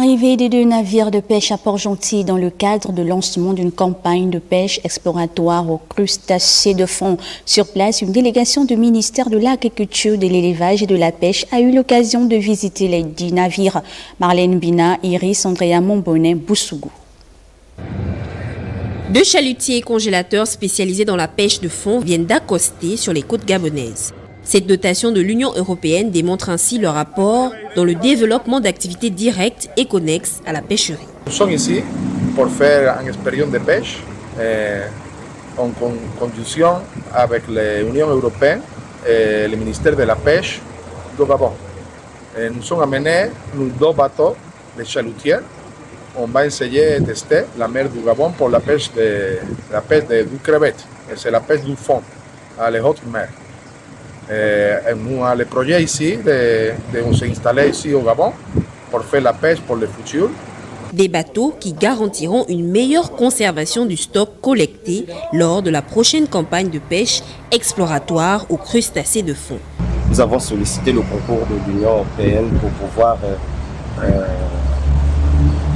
L'arrivée des 2 navires de pêche à Port-Gentil dans le cadre de lancement d'une campagne de pêche exploratoire aux crustacés de fond. Sur place, une délégation du ministère de l'Agriculture, de l'Élevage et de la Pêche a eu l'occasion de visiter les 10 navires. Marlène Bina, Iris, Andrea Montbonnet, Boussougou. 2 chalutiers et congélateurs spécialisés dans la pêche de fond viennent d'accoster sur les côtes gabonaises. Cette dotation de l'Union européenne démontre ainsi leur apport dans le développement d'activités directes et connexes à la pêcherie. Nous sommes ici pour faire une expérience de pêche en conjonction avec l'Union européenne et le ministère de la Pêche du Gabon. Nous sommes amenés nos 2 bateaux, les chalutiers. On va essayer de tester la mer du Gabon pour la pêche du crevette. C'est la pêche du fond, à la haute mer. Nous avons le projet ici de s'installer ici au Gabon pour faire la pêche pour le futur. Des bateaux qui garantiront une meilleure conservation du stock collecté lors de la prochaine campagne de pêche exploratoire aux crustacés de fond. Nous avons sollicité le concours de l'Union européenne pour pouvoir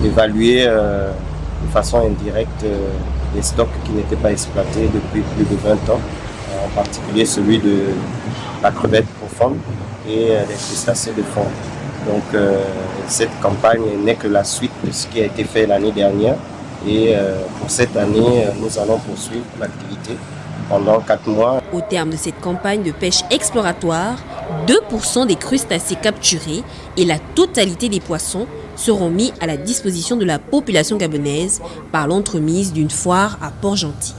évaluer de façon indirecte les stocks qui n'étaient pas exploités depuis plus de 20 ans, en particulier celui de la crevette profonde et les crustacés de fond. Donc cette campagne n'est que la suite de ce qui a été fait l'année dernière et pour cette année, nous allons poursuivre l'activité pendant 4 mois. Au terme de cette campagne de pêche exploratoire, 2% des crustacés capturés et la totalité des poissons seront mis à la disposition de la population gabonaise par l'entremise d'une foire à Port-Gentil.